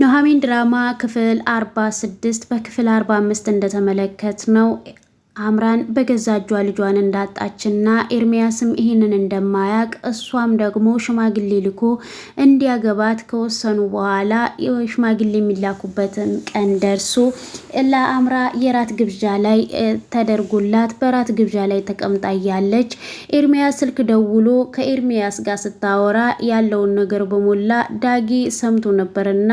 ኑሐሚን ድራማ ክፍል 46 በክፍል 45 እንደተመለከት ነው አምራን በገዛ እጇ ልጇን እንዳጣችና ኤርሚያስም ይህንን እንደማያቅ እሷም ደግሞ ሽማግሌ ልኮ እንዲያገባት ከወሰኑ በኋላ የሽማግሌ የሚላኩበትን ቀን ደርሶ ለአምራ የራት ግብዣ ላይ ተደርጎላት በራት ግብዣ ላይ ተቀምጣ ያለች ኤርሚያስ ስልክ ደውሎ ከኤርሚያስ ጋር ስታወራ ያለውን ነገር በሞላ ዳጊ ሰምቶ ነበርና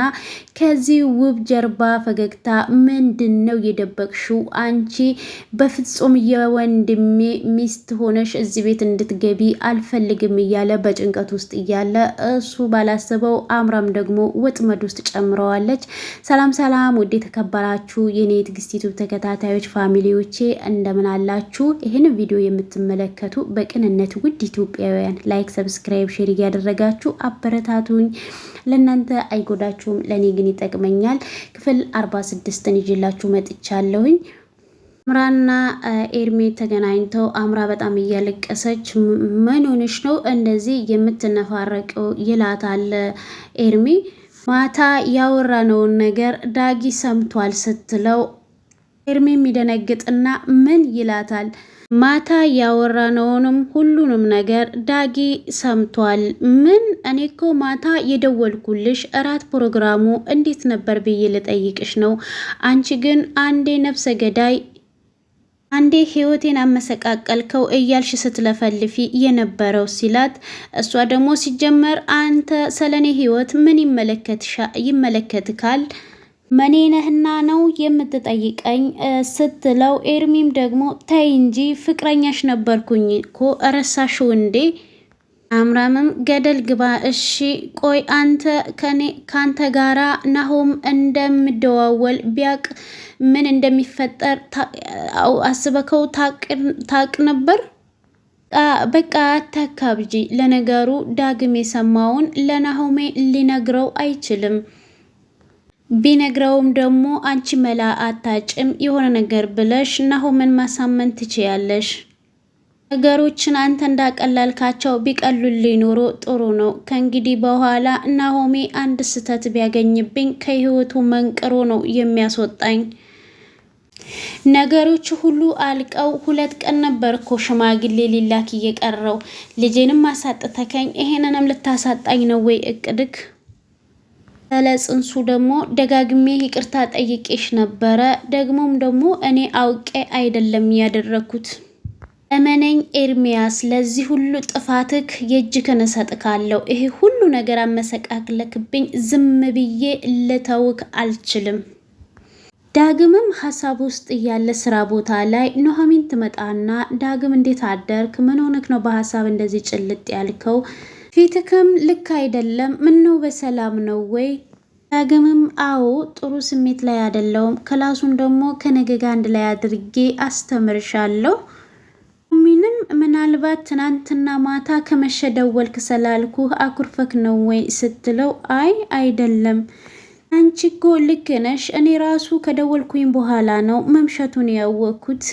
ከዚህ ውብ ጀርባ ፈገግታ ምንድነው የደበቅሽው አንቺ በፍጹም የወንድሜ ሚስት ሆነሽ እዚህ ቤት እንድትገቢ አልፈልግም እያለ በጭንቀት ውስጥ እያለ እሱ ባላሰበው አምራም ደግሞ ወጥመድ ውስጥ ጨምረዋለች። ሰላም ሰላም ውድ የተከበራችሁ የኔ ትግስቲቱ ተከታታዮች ፋሚሊዎቼ እንደምን አላችሁ? ይህን ቪዲዮ የምትመለከቱ በቅንነት ውድ ኢትዮጵያውያን ላይክ፣ ሰብስክራይብ፣ ሼር እያደረጋችሁ አበረታቱኝ። ለእናንተ አይጎዳችሁም፣ ለእኔ ግን ይጠቅመኛል። ክፍል 46ን ይዤላችሁ መጥቻለሁኝ። አምራና ኤርሚ ተገናኝተው አምራ በጣም እያለቀሰች ምን ሆነሽ ነው እንደዚህ የምትነፋረቀው ይላታል ኤርሚ። ማታ ያወራነውን ነገር ዳጊ ሰምቷል ስትለው ኤርሚ የሚደነግጥና ምን ይላታል። ማታ ያወራነውንም ሁሉንም ነገር ዳጊ ሰምቷል። ምን? እኔ እኮ ማታ የደወልኩልሽ እራት ፕሮግራሙ እንዴት ነበር ብዬ ልጠይቅሽ ነው። አንቺ ግን አንዴ ነፍሰ ገዳይ አንዴ ህይወቴን አመሰቃቀልከው እያልሽ ስትለፈልፊ የነበረው ሲላት፣ እሷ ደግሞ ሲጀመር አንተ ስለኔ ህይወት ምን ይመለከትካል? መኔ ነህና ነው የምትጠይቀኝ ስትለው፣ ኤርሚም ደግሞ ተይ እንጂ ፍቅረኛሽ ነበርኩኝ እኮ ረሳሽው እንዴ? አምራምም ገደል ግባ። እሺ ቆይ አንተ ካንተ ጋራ ናሆም እንደምደዋወል ቢያቅ ምን እንደሚፈጠር አስበከው ታቅ ነበር? በቃ አታካብጂ። ለነገሩ ዳግም የሰማውን ለናሆሜ ሊነግረው አይችልም። ቢነግረውም ደግሞ አንቺ መላ አታጭም። የሆነ ነገር ብለሽ ናሆምን ማሳመን ትችያለሽ። ነገሮችን አንተ እንዳቀላልካቸው ቢቀሉልኝ ኖሮ ጥሩ ነው። ከእንግዲህ በኋላ ናሆሜ አንድ ስህተት ቢያገኝብኝ ከህይወቱ መንቅሮ ነው የሚያስወጣኝ። ነገሮች ሁሉ አልቀው 2 ቀን ነበር እኮ ሽማግሌ ሊላክ እየቀረው። ልጄንም አሳጥተከኝ ይሄንንም ልታሳጣኝ ነው ወይ እቅድክ? ለጽንሱ ደግሞ ደጋግሜ ይቅርታ ጠይቄሽ ነበረ። ደግሞ እኔ አውቄ አይደለም ያደረኩት። እመነኝ ኤርሚያስ፣ ለዚህ ሁሉ ጥፋትክ የእጅክን እሰጥካለሁ። ይሄ ሁሉ ነገር አመሰቃቅለክብኝ ዝም ብዬ ልተውክ አልችልም። ዳግምም ሀሳብ ውስጥ እያለ ስራ ቦታ ላይ ኑሐሚን ትመጣና ዳግም እንዴት አደርክ? ምን ሆነክ ነው በሀሳብ እንደዚህ ጭልጥ ያልከው? ፊትክም ልክ አይደለም። ምነው በሰላም ነው ወይ? ዳግምም አዎ ጥሩ ስሜት ላይ አይደለሁም። ክላሱን ደግሞ ከነገ ጋር አንድ ላይ አድርጌ አስተምርሻለሁ። ሚንም ምናልባት ትናንትና ማታ ከመሸ ደወልክ ስላልኩ አኩርፈክ ነው ወይ ስትለው፣ አይ አይደለም አንቺ እኮ ልክ ነሽ። እኔ ራሱ ከደወልኩኝ በኋላ ነው መምሸቱን ያወቅኩት።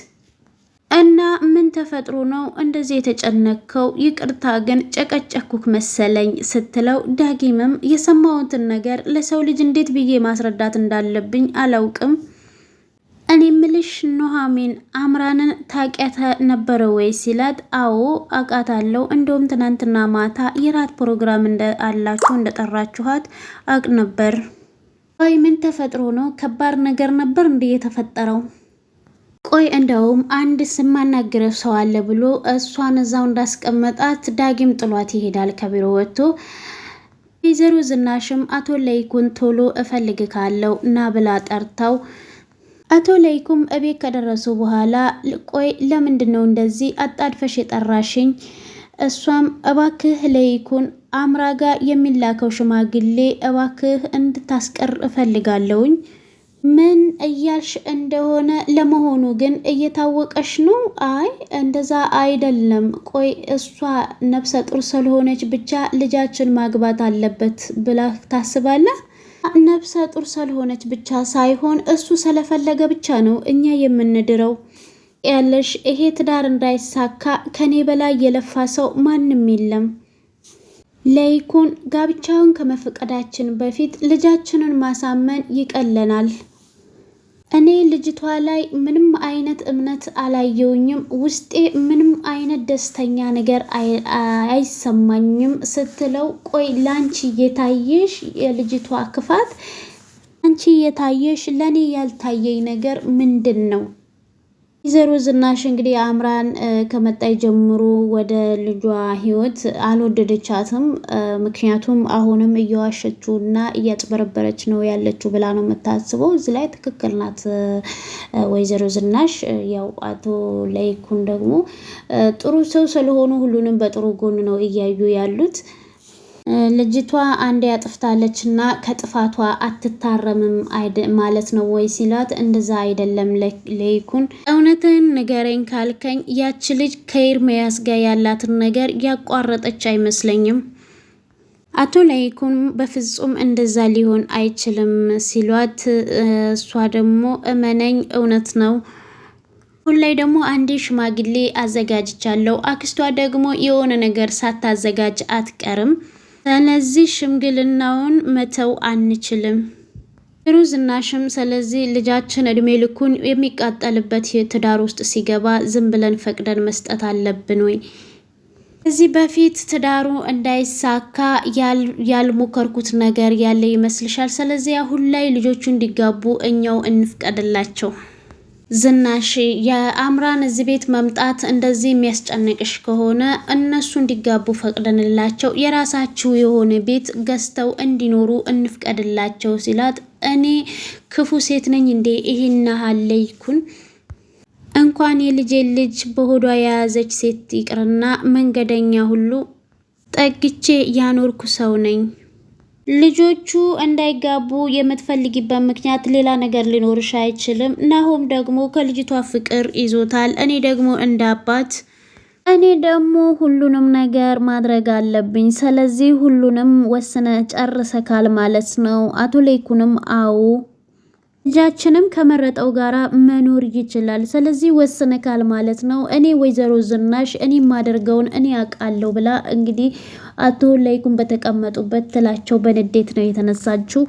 እና ምን ተፈጥሮ ነው እንደዚህ የተጨነከው? ይቅርታ ግን ጨቀጨኩክ መሰለኝ ስትለው፣ ዳጊምም የሰማሁትን ነገር ለሰው ልጅ እንዴት ብዬ ማስረዳት እንዳለብኝ አላውቅም። እኔ ምልሽ ኑሐሚን አምራንን ታውቂያት ነበረ ወይ ሲላት፣ አዎ አውቃታለሁ። እንደውም ትናንትና ማታ የራት ፕሮግራም አላችሁ እንደጠራችኋት አውቅ ነበር። ቆይ ምን ተፈጥሮ ነው? ከባድ ነገር ነበር እንዴ የተፈጠረው? ቆይ እንደውም አንድ ስማናግረው ሰው አለ ብሎ እሷን እዛው እንዳስቀመጣት ዳጊም ጥሏት ይሄዳል ከቢሮ ወጥቶ። ወይዘሮ ዝናሽም አቶ ለይኩን ቶሎ እፈልግካለሁ ና ብላ ጠርታው፣ አቶ ለይኩም እቤት ከደረሱ በኋላ ቆይ ለምንድነው እንደዚህ አጣድፈሽ የጠራሽኝ? እሷም እባክህ ለይኩን አምራ ጋር የሚላከው ሽማግሌ እባክህ እንድታስቀር እፈልጋለሁኝ። ምን እያልሽ እንደሆነ ለመሆኑ ግን እየታወቀሽ ነው? አይ እንደዛ አይደለም። ቆይ እሷ ነፍሰ ጡር ስለሆነች ብቻ ልጃችን ማግባት አለበት ብላ ታስባለህ? ነፍሰ ጡር ስለሆነች ብቻ ሳይሆን እሱ ስለፈለገ ብቻ ነው እኛ የምንድረው። ያለሽ ይሄ ትዳር እንዳይሳካ ከኔ በላይ የለፋ ሰው ማንም የለም። ለይኩን ጋብቻውን ከመፈቀዳችን በፊት ልጃችንን ማሳመን ይቀለናል። እኔ ልጅቷ ላይ ምንም አይነት እምነት አላየውኝም፣ ውስጤ ምንም አይነት ደስተኛ ነገር አይሰማኝም ስትለው፣ ቆይ ላንቺ የታየሽ የልጅቷ ክፋት፣ አንቺ የታየሽ ለኔ ያልታየኝ ነገር ምንድን ነው? ወይዘሮ ዝናሽ እንግዲህ አምራን ከመጣይ ጀምሮ ወደ ልጇ ህይወት አልወደደቻትም። ምክንያቱም አሁንም እየዋሸችው እና እያጭበረበረች ነው ያለችው ብላ ነው የምታስበው። እዚህ ላይ ትክክል ናት ወይዘሮ ዝናሽ። ያው አቶ ለይኩን ደግሞ ጥሩ ሰው ስለሆኑ ሁሉንም በጥሩ ጎን ነው እያዩ ያሉት። ልጅቷ አንዴ ያጥፍታለች እና ከጥፋቷ አትታረምም ማለት ነው ወይ ሲላት፣ እንደዛ አይደለም ለይኩን፣ እውነትን ንገረኝ ካልከኝ ያች ልጅ ከኤርሚያስ ጋር ያላትን ነገር ያቋረጠች አይመስለኝም። አቶ ለይኩን በፍጹም እንደዛ ሊሆን አይችልም ሲሏት፣ እሷ ደግሞ እመነኝ እውነት ነው፣ አሁን ላይ ደግሞ አንዴ ሽማግሌ አዘጋጅቻለሁ፣ አክስቷ ደግሞ የሆነ ነገር ሳታዘጋጅ አትቀርም፣ ስለዚህ ሽምግልናውን መተው አንችልም። ዝናሽም ስለዚህ ልጃችን እድሜ ልኩን የሚቃጠልበት ትዳር ውስጥ ሲገባ ዝም ብለን ፈቅደን መስጠት አለብን ወይ? ከዚህ በፊት ትዳሩ እንዳይሳካ ያልሞከርኩት ነገር ያለ ይመስልሻል? ስለዚህ አሁን ላይ ልጆቹ እንዲጋቡ እኛው እንፍቀድላቸው። ዝናሽ የአምራን እዚህ ቤት መምጣት እንደዚህ የሚያስጨንቅሽ ከሆነ እነሱ እንዲጋቡ ፈቅደንላቸው የራሳችሁ የሆነ ቤት ገዝተው እንዲኖሩ እንፍቀድላቸው ሲላት፣ እኔ ክፉ ሴት ነኝ እንዴ? ይሄን ለይኩን እንኳን የልጄ ልጅ በሆዷ የያዘች ሴት ይቅርና መንገደኛ ሁሉ ጠግቼ ያኖርኩ ሰው ነኝ። ልጆቹ እንዳይጋቡ የምትፈልጊበት ምክንያት ሌላ ነገር ሊኖርሽ አይችልም። ናሆም ደግሞ ከልጅቷ ፍቅር ይዞታል። እኔ ደግሞ እንዳባት እኔ ደግሞ ሁሉንም ነገር ማድረግ አለብኝ። ስለዚህ ሁሉንም ወስነ ጨርሰካል ማለት ነው። አቶ ለይኩንም አዎ ልጃችንም ከመረጠው ጋራ መኖር ይችላል። ስለዚህ ወስነካል ማለት ነው። እኔ ወይዘሮ ዝናሽ እኔ ማደርገውን እኔ አውቃለሁ ብላ እንግዲህ አቶ ለይኩን በተቀመጡበት ትላቸው በንዴት ነው የተነሳችው።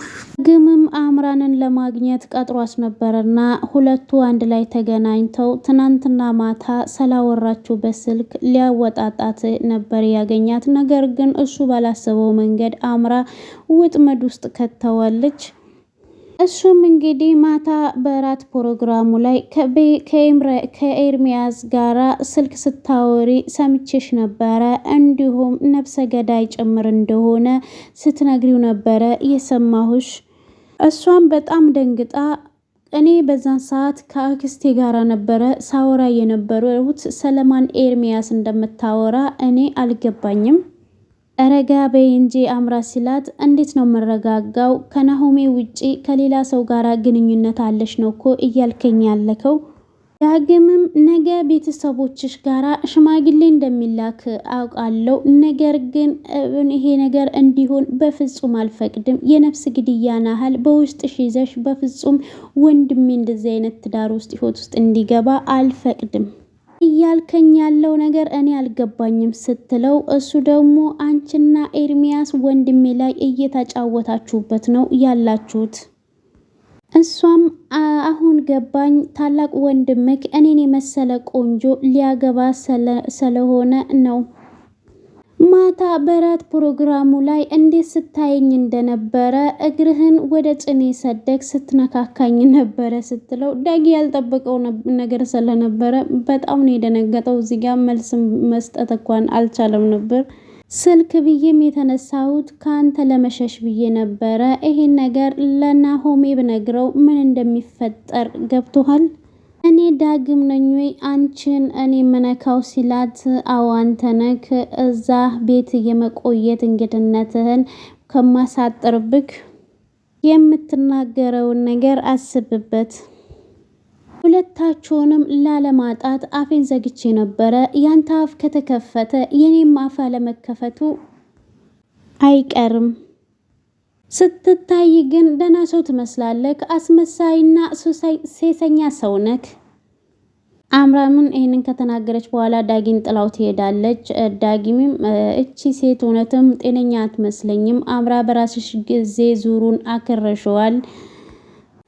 ግምም አምራንን ለማግኘት ቀጥሯስ ነበረና ሁለቱ አንድ ላይ ተገናኝተው ትናንትና ማታ ስላወራችው በስልክ ሊያወጣጣት ነበር ያገኛት። ነገር ግን እሱ ባላሰበው መንገድ አምራ ውጥመድ ውስጥ ከተዋለች። እሱም እንግዲህ ማታ በራት ፕሮግራሙ ላይ ከኤርሚያስ ጋራ ስልክ ስታወሪ ሰምቼሽ ነበረ፣ እንዲሁም ነፍሰ ገዳይ ጭምር እንደሆነ ስትነግሪው ነበረ የሰማሁሽ። እሷም በጣም ደንግጣ እኔ በዛን ሰዓት ከአክስቴ ጋራ ነበረ ሳወራ የነበሩት ሰለማን ኤርሚያስ እንደምታወራ እኔ አልገባኝም። ረጋ በይ እንጂ አምራ ሲላት፣ እንዴት ነው መረጋጋው? ከናሆሜ ውጪ ከሌላ ሰው ጋር ግንኙነት አለሽ ነው እኮ እያልከኝ ያለከው? ዳግምም ነገ ቤተሰቦችሽ ጋራ ሽማግሌ እንደሚላክ አውቃለሁ። ነገር ግን ይሄ ነገር እንዲሆን በፍጹም አልፈቅድም። የነፍስ ግድያ ናህል በውስጥሽ ይዘሽ በፍጹም ወንድሜ እንደዚህ አይነት ትዳር ውስጥ ህይወት ውስጥ እንዲገባ አልፈቅድም እያልከኝ ያለው ነገር እኔ አልገባኝም ስትለው፣ እሱ ደግሞ አንቺና ኤርሚያስ ወንድሜ ላይ እየተጫወታችሁበት ነው ያላችሁት። እሷም አሁን ገባኝ፣ ታላቅ ወንድምክ እኔን የመሰለ ቆንጆ ሊያገባ ስለሆነ ነው። ማታ በራት ፕሮግራሙ ላይ እንዴት ስታየኝ እንደነበረ እግርህን ወደ ጭኔ ሰደግ ስትነካካኝ ነበረ ስትለው፣ ዳጊ ያልጠበቀው ነገር ስለነበረ በጣም ነው የደነገጠው። እዚህ ጋር መልስ መስጠት እንኳን አልቻለም ነበር። ስልክ ብዬም የተነሳሁት ከአንተ ለመሸሽ ብዬ ነበረ። ይሄን ነገር ለናሆሜ ብነግረው ምን እንደሚፈጠር ገብቶሃል? እኔ ዳግም ነኝ ወይ አንቺን እኔ መነካው ሲላት፣ አዎ አንተ ነህ። እዛ ቤት የመቆየት እንግድነትህን ከማሳጥርብክ የምትናገረውን ነገር አስብበት። ሁለታችሁንም ላለማጣት አፌን ዘግቼ ነበረ። ያንተ አፍ ከተከፈተ የኔም አፍ አለመከፈቱ አይቀርም። ስትታይ ግን ደህና ሰው ትመስላለህ። አስመሳይና ሴሰኛ ሰው ነህ። አምራምን ይህንን ከተናገረች በኋላ ዳጊን ጥላው ትሄዳለች። ዳጊምም እቺ ሴት እውነትም ጤነኛ አትመስለኝም፣ አምራ በራስሽ ጊዜ ዙሩን አክረሸዋል።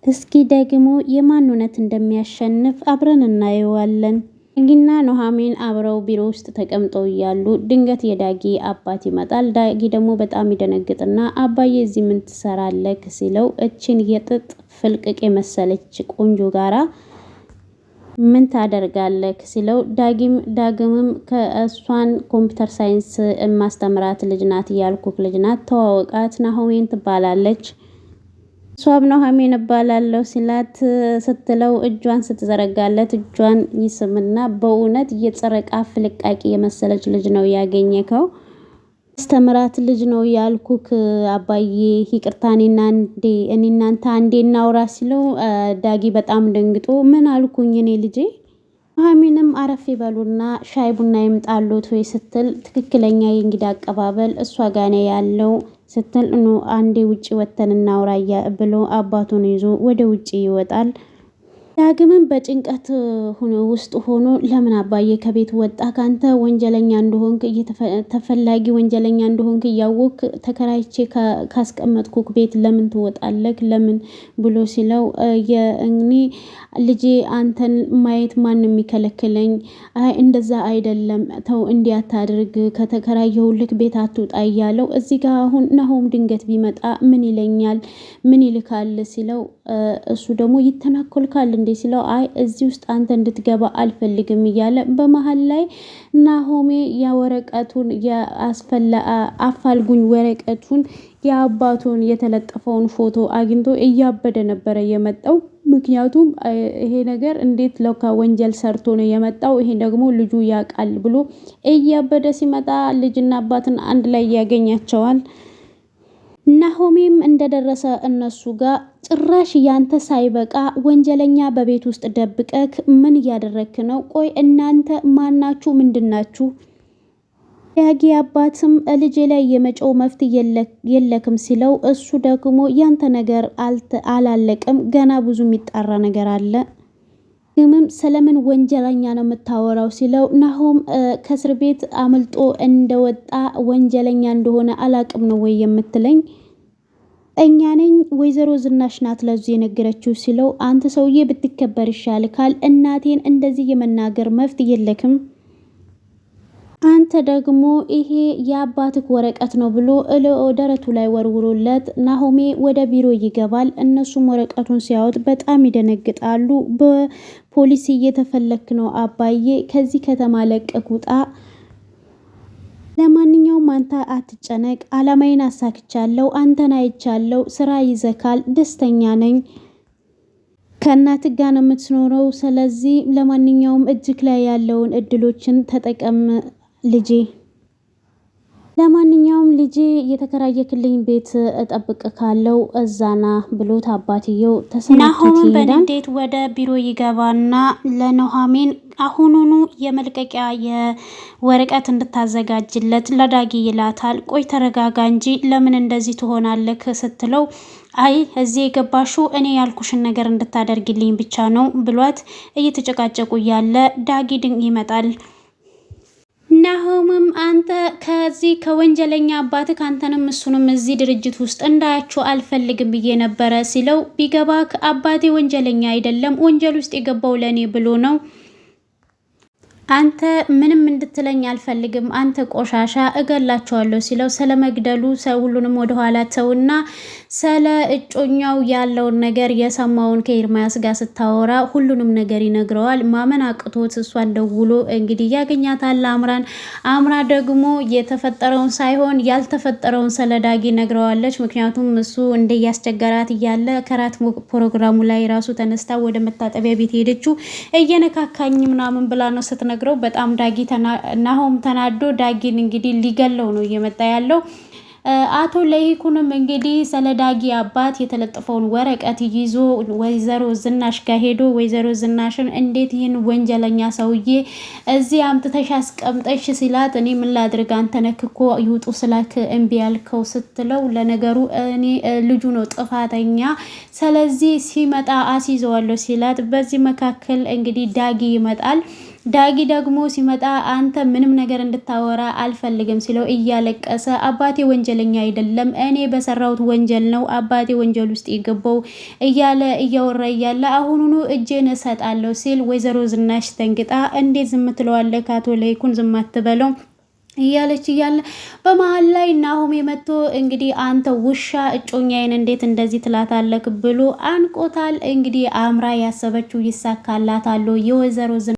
እስኪ ደግሞ የማን እውነት እንደሚያሸንፍ አብረን እናየዋለን። ዳጊና ኑሐሚን አብረው ቢሮ ውስጥ ተቀምጠው እያሉ ድንገት የዳጊ አባት ይመጣል። ዳጊ ደግሞ በጣም ይደነግጥና አባዬ እዚህ ምን ትሰራለህ ሲለው እችን የጥጥ ፍልቅቅ የመሰለች ቆንጆ ጋራ ምን ታደርጋለህ ሲለው ዳግምም ከእሷን ኮምፒውተር ሳይንስ ማስተምራት ልጅ ናት እያልኩክ ልጅ ናት ተዋወቃት፣ ናሆሜን ትባላለች። እሷም ኑሐሚን እባላለሁ ሲላት ስትለው እጇን ስትዘረጋለት እጇን ይስምና በእውነት የጨረቃ ፍልቃቂ የመሰለች ልጅ ነው ያገኘከው፣ አስተምራት ልጅ ነው ያልኩክ አባዬ፣ ይቅርታ እኔና እናንተ አንዴ እናውራ ሲለው ዳጊ በጣም ደንግጦ ምን አልኩኝ እኔ ልጄ? ኑሐሚንም አረፍ ይበሉና ሻይ ቡና ይምጣሉት ወይ ስትል ትክክለኛ የእንግዳ አቀባበል እሷ ጋር ያለው ስትል አንዴ ውጪ ወተን እናውራ ብሎ አባቱን ይዞ ወደ ውጪ ይወጣል። ዳግምም በጭንቀት ውስጥ ሆኖ ለምን አባዬ ከቤት ወጣ? ካንተ ወንጀለኛ እንደሆንክ ተፈላጊ ወንጀለኛ እንደሆንክ እያወቅ ተከራይቼ ካስቀመጥኩክ ቤት ለምን ትወጣለክ? ለምን ብሎ ሲለው የእኔ ልጄ አንተን ማየት ማንም የሚከለክለኝ? አይ እንደዛ አይደለም፣ ተው እንዲያታድርግ ከተከራየሁልክ ቤት አትውጣ እያለው እዚህ ጋር አሁን ናሆም ድንገት ቢመጣ ምን ይለኛል? ምን ይልካል ሲለው እሱ ደግሞ ይተናኮልካል እንዴ ሲለው አይ እዚህ ውስጥ አንተ እንድትገባ አልፈልግም እያለ በመሃል ላይ ናሆሜ የወረቀቱን አፋልጉኝ ወረቀቱን የአባቱን የተለጠፈውን ፎቶ አግኝቶ እያበደ ነበረ የመጣው። ምክንያቱም ይሄ ነገር እንዴት ለካ ወንጀል ሰርቶ ነው የመጣው፣ ይሄ ደግሞ ልጁ ያውቃል ብሎ እያበደ ሲመጣ ልጅና አባትን አንድ ላይ ያገኛቸዋል። ናሆሜም እንደደረሰ እነሱ ጋር ጭራሽ ያንተ ሳይበቃ ወንጀለኛ በቤት ውስጥ ደብቀክ ምን እያደረክ ነው? ቆይ እናንተ ማናችሁ? ምንድናችሁ? ዳጊ አባትም ልጄ ላይ የመጮው መፍት የለክም ሲለው እሱ ደግሞ ያንተ ነገር አላለቅም፣ ገና ብዙ የሚጣራ ነገር አለ። ግምም ስለምን ወንጀለኛ ነው የምታወራው ሲለው ናሆም ከእስር ቤት አምልጦ እንደወጣ ወንጀለኛ እንደሆነ አላቅም ነው ወይ የምትለኝ? እኛ ነኝ ወይዘሮ ዝናሽ ናት ለዙ የነገረችው ሲለው አንተ ሰውዬ ብትከበር ይሻልካል፣ እናቴን እንደዚህ የመናገር መፍት የለክም። አንተ ደግሞ ይሄ የአባትክ ወረቀት ነው ብሎ ደረቱ ላይ ወርውሮለት ናሆሜ ወደ ቢሮ ይገባል። እነሱም ወረቀቱን ሲያዩት በጣም ይደነግጣሉ። በፖሊስ እየተፈለክ ነው አባዬ፣ ከዚህ ከተማ ለቀቅ ውጣ። ለማንኛውም አንተ አትጨነቅ፣ አላማዬን አሳክቻለሁ፣ አንተን አይቻለሁ፣ ስራ ይዘካል፣ ደስተኛ ነኝ፣ ከእናት ጋር ነው የምትኖረው። ስለዚህ ለማንኛውም እጅግ ላይ ያለውን እድሎችን ተጠቀም ልጄ። ለማንኛውም ልጄ የተከራየክልኝ ቤት እጠብቅ ካለው እዛና ብሎት አባትየው ተሰናክቶ በንዴት ወደ ቢሮ ይገባና ለኑሐሚን አሁኑኑ የመልቀቂያ የወረቀት እንድታዘጋጅለት ለዳጊ ይላታል። ቆይ ተረጋጋ እንጂ ለምን እንደዚህ ትሆናለህ ስትለው አይ እዚህ የገባሽው እኔ ያልኩሽን ነገር እንድታደርግልኝ ብቻ ነው ብሏት እየተጨቃጨቁ እያለ ዳጊ ይመጣል። ናሆምም አንተ ከዚህ ከወንጀለኛ አባትህ አንተንም እሱንም እዚህ ድርጅት ውስጥ እንዳያችሁ አልፈልግም ብዬ ነበረ ሲለው ቢገባክ አባቴ ወንጀለኛ አይደለም፣ ወንጀል ውስጥ የገባው ለእኔ ብሎ ነው። አንተ ምንም እንድትለኝ አልፈልግም፣ አንተ ቆሻሻ እገላቸዋለሁ ሲለው ስለ መግደሉ ሁሉንም ወደኋላ ተውና ስለ እጮኛው ያለውን ነገር የሰማውን ከኤርሚያስ ጋር ስታወራ ሁሉንም ነገር ይነግረዋል። ማመን አቅቶት እሷን ደውሎ እንግዲህ ያገኛታል አምራ ደግሞ የተፈጠረውን ሳይሆን ያልተፈጠረውን ስለ ዳጊ ነግረዋለች። ምክንያቱም እሱ እንደያስቸገራት እያለ ከራት ፕሮግራሙ ላይ ራሱ ተነስታ ወደ መታጠቢያ ቤት ሄደችው እየነካካኝ ምናምን ብላ ነው ስትነግረው በጣም ናሆም ተናዶ ዳጊን እንግዲህ ሊገለው ነው እየመጣ ያለው። አቶ ለይኩንም እንግዲህ ስለ ዳጊ አባት የተለጠፈውን ወረቀት ይዞ ወይዘሮ ዝናሽ ጋር ሄዶ ወይዘሮ ዝናሽን እንዴት ይህን ወንጀለኛ ሰውዬ እዚህ አምጥተሽ አስቀምጠሽ ሲላት እኔ ምን ላድርግ አንተ ነህ እኮ ይውጡ ስላክ እምቢ ያልከው ስትለው ለነገሩ እኔ ልጁ ነው ጥፋተኛ ስለዚህ ሲመጣ አስይዘዋለሁ ሲላት በዚህ መካከል እንግዲህ ዳጊ ይመጣል። ዳጊ ደግሞ ሲመጣ አንተ ምንም ነገር እንድታወራ አልፈልግም ሲለው እያለቀሰ አባቴ ወንጀለኛ አይደለም እኔ በሰራሁት ወንጀል ነው አባቴ ወንጀል ውስጥ የገባው እያለ እያወራ እያለ አሁኑኑ እጄን እሰጣለሁ ሲል ወይዘሮ ዝናሽ ተንግጣ እንዴት ዝም ትለዋለህ አቶ ለይኩን ዝም አትበለው እያለች እያለ በመሀል ላይ ናሆም መጥቶ እንግዲህ አንተ ውሻ እጮኛዬን እንዴት እንደዚህ ትላታለህ ብሎ አንቆታል። እንግዲህ አምራ ያሰበችው ይሳካላታል የወይዘሮ